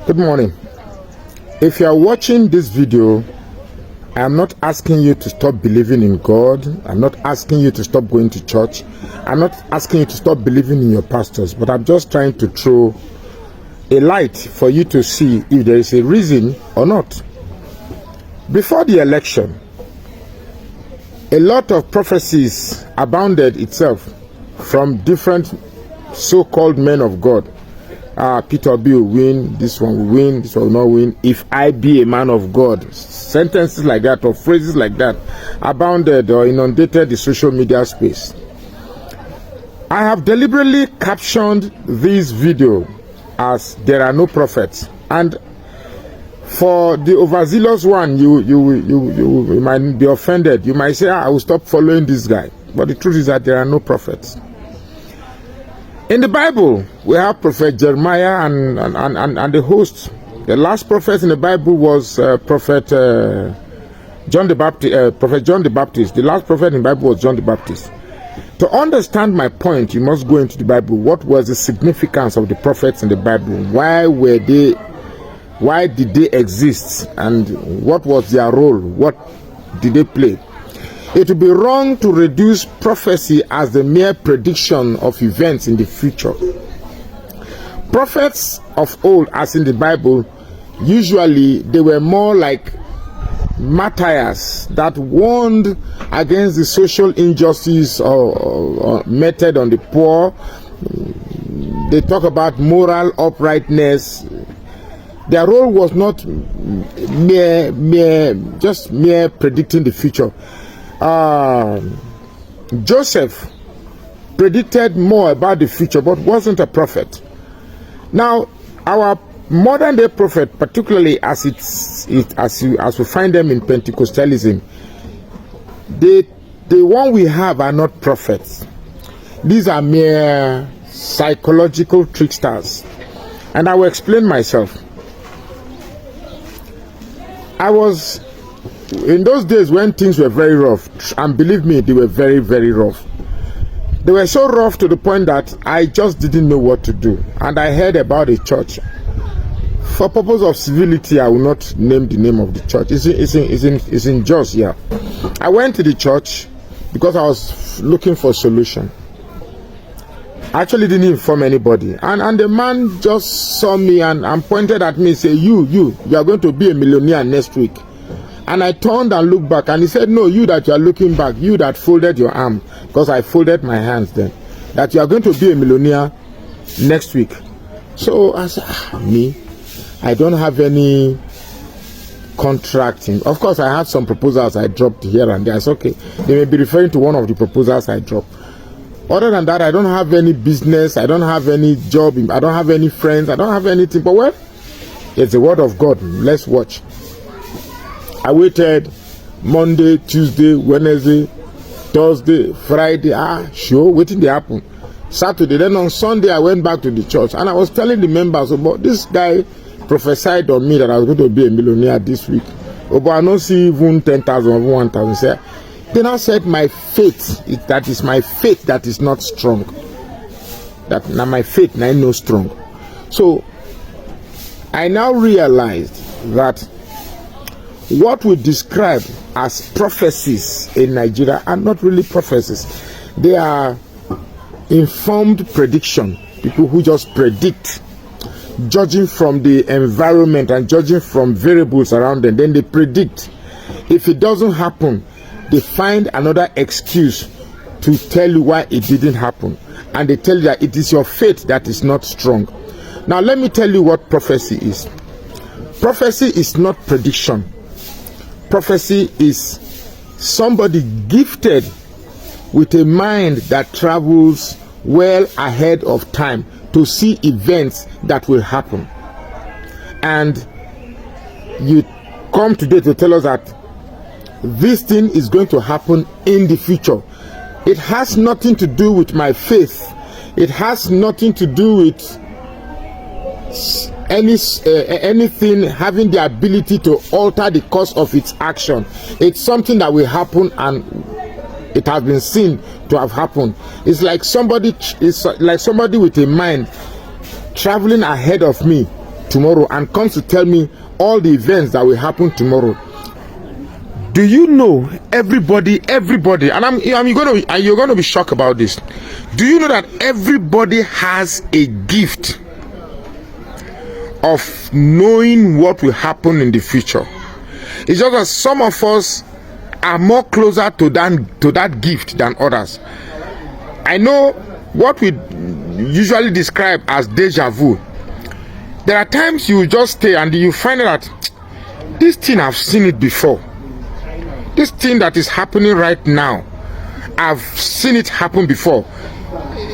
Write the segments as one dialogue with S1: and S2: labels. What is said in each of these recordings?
S1: Good morning. If you are watching this video, I am not asking you to stop believing in God. I'm not asking you to stop going to church. I'm not asking you to stop believing in your pastors, but I'm just trying to throw a light for you to see if there is a reason or not. Before the election, a lot of prophecies abounded itself from different so-called men of God. Peter B will win, this one will win, this one will not win. If I be a man of God, sentences like that or phrases like that abounded or inundated the social media space. I have deliberately captioned this video as "There are no prophets," and for the overzealous one, you might be offended. You might say, I will stop following this guy. But the truth is that there are no prophets. In the Bible, we have Prophet Jeremiah and the host. The last prophet in the Bible was Prophet John the Baptist. Prophet John the Baptist. The last prophet in the Bible was John the Baptist. To understand my point, you must go into the Bible. What was the significance of the prophets in the Bible? Why were they? Why did they exist? And what was their role? What did they play? It would be wrong to reduce prophecy as the mere prediction of events in the future. Prophets of old, as in the Bible, usually they were more like martyrs that warned against the social injustice or meted on the poor. They talk about moral uprightness. Their role was not mere predicting the future. Joseph predicted more about the future, but wasn't a prophet. Now, our modern day prophet, particularly as we find them in Pentecostalism, the one we have are not prophets. These are mere psychological tricksters, and I will explain myself. I was in those days when things were very rough, and believe me, they were very, very rough. They were so rough to the point that I just didn't know what to do. And I heard about a church. For purpose of civility, I will not name the name of the church. It's in Jos, yeah. I went to the church because I was looking for a solution. I actually didn't inform anybody. And the man just saw me and pointed at me and said, you are going to be a millionaire next week. And I turned and looked back, and he said, no, you that you are looking back, you that folded your arm, because I folded my hands then, that you are going to be a millionaire next week. So I said, me, I don't have any contracting. Of course, I had some proposals I dropped here and there. It's okay. They may be referring to one of the proposals I dropped. Other than that, I don't have any business. I don't have any job. I don't have any friends. I don't have anything. But well, it's the word of God. Let's watch. I waited Monday, Tuesday, Wednesday, Thursday, Friday. Sure, waiting to happen. Saturday. Then on Sunday, I went back to the church. And I was telling the members about this guy prophesied on me that I was going to be a millionaire this week. Oh, but I don't see even 10,000 or 1,000. Then I said, my faith, that is my faith that is not strong. That now my faith, now I know strong. So I now realized that what we describe as prophecies in Nigeria are not really prophecies. They are informed prediction. People who just predict, judging from the environment and judging from variables around them. Then they predict. If it doesn't happen, they find another excuse to tell you why it didn't happen. And they tell you that it is your faith that is not strong. Now let me tell you what prophecy is. Prophecy is not prediction. Prophecy is somebody gifted with a mind that travels well ahead of time to see events that will happen. And you come today to tell us that this thing is going to happen in the future. It has nothing to do with my faith. It has nothing to do with anything having the ability to alter the course of its action. It's something that will happen, and it has been seen to have happened. It's like somebody with a mind traveling ahead of me tomorrow and comes to tell me all the events that will happen tomorrow, do you know everybody, and you're going to be shocked about this. Do you know that everybody has a gift of knowing what will happen in the future? It's just that some of us are more closer to that gift than others. I know what we usually describe as deja vu. There are times you just stay and you find out that this thing, I've seen it before. This thing that is happening right now, I've seen it happen before.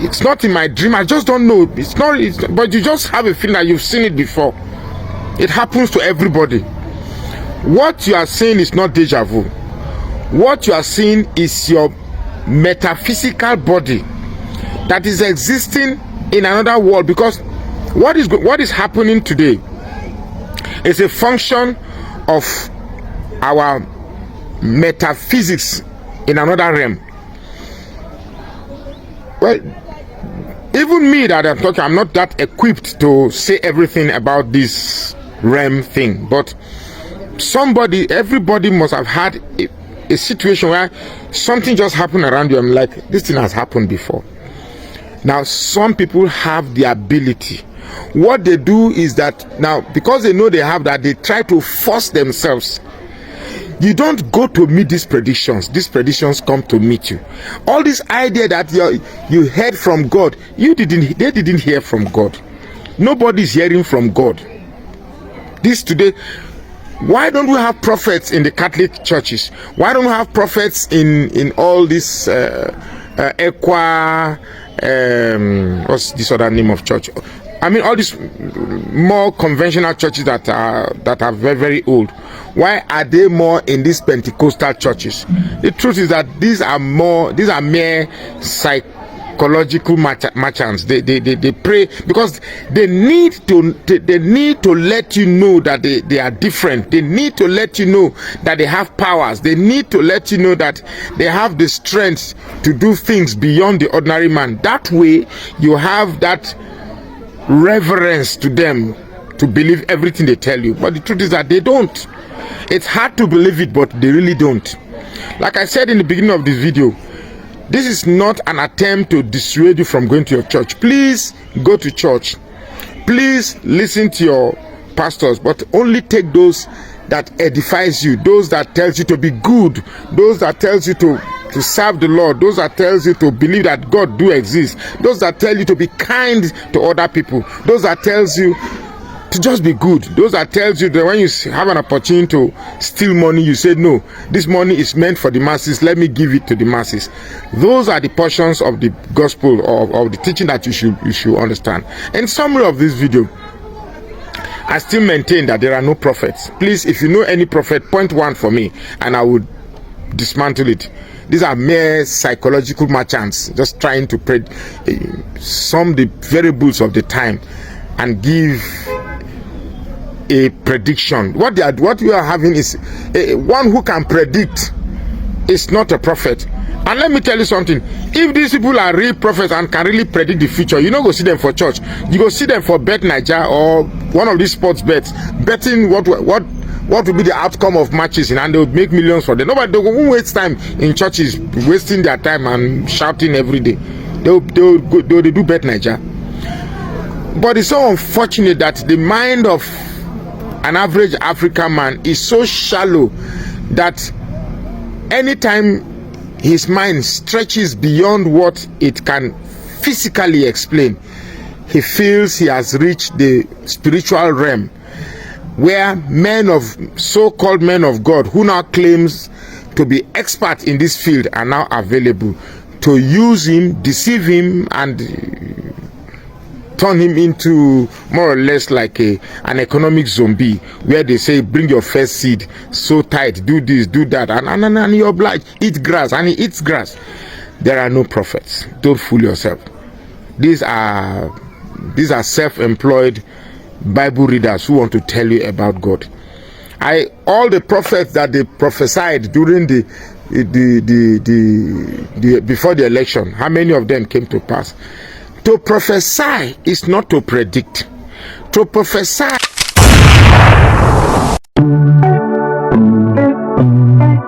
S1: It's not in my dream. I just don't know. But you just have a feeling that you've seen it before. It happens to everybody. What you are saying is not deja vu. What you are seeing is your metaphysical body that is existing in another world, because what is happening today is a function of our metaphysics in another realm. Well, even me that I'm talking, I'm not that equipped to say everything about this realm thing, but everybody must have had a situation where something just happened around you. I'm like, this thing has happened before. Now, some people have the ability. What they do is that now, because they know they have that, they try to force themselves. You don't go to meet these predictions. These predictions come to meet you. All this idea that you heard from God, they didn't hear from God. Nobody's hearing from God. This today, why don't we have prophets in the Catholic churches? Why don't we have prophets in all this what's this other name of church? I mean, all these more conventional churches that are very, very old. Why are they more in these Pentecostal churches? The truth is that these are mere psychological merchants. They pray because they need to let you know that they are different. They need to let you know that they have powers. They need to let you know that they have the strength to do things beyond the ordinary man. That way, you have that reverence to them to believe everything they tell you. But the truth is that they don't. It's hard to believe it, but they really don't. Like I said in the beginning of this video, this is not an attempt to dissuade you from going to your church. Please go to church. Please listen to your pastors, but only take those that edifies you, those that tells you to be good, those that tells you to serve the Lord, those that tells you to believe that God do exist, those that tell you to be kind to other people, those that tells you to just be good, those that tells you that when you have an opportunity to steal money, you say, no, this money is meant for the masses, let me give it to the masses. Those are the portions of the gospel or of the teaching that you should understand. In summary of this video, I still maintain that there are no prophets. Please, if you know any prophet, point one for me and I would dismantle it. These are mere psychological merchants just trying to sum the variables of the time and give a prediction. What we are having is one who can predict is not a prophet. And let me tell you something, if these people are real prophets and can really predict the future, you don't go see them for church. You go see them for Bet Niger or one of these sports bets, betting what will be the outcome of matches, and they would make millions for them. Nobody won't waste time in churches, wasting their time and shouting every day. They do Bet Niger. But it's so unfortunate that the mind of an average African man is so shallow that anytime his mind stretches beyond what it can physically explain, he feels he has reached the spiritual realm, where so-called men of God who now claims to be expert in this field are now available to use him, deceive him, and turn him into more or less like an economic zombie, where they say, bring your first seed, sow tight, do this, do that, and you're obliged, eat grass, and he eats grass. There are no prophets. Don't fool yourself. These are self-employed Bible readers who want to tell you about God. All the prophets that they prophesied during the before the election, how many of them came to pass? To prophesy is not to predict. To prophesy
S2: Bye.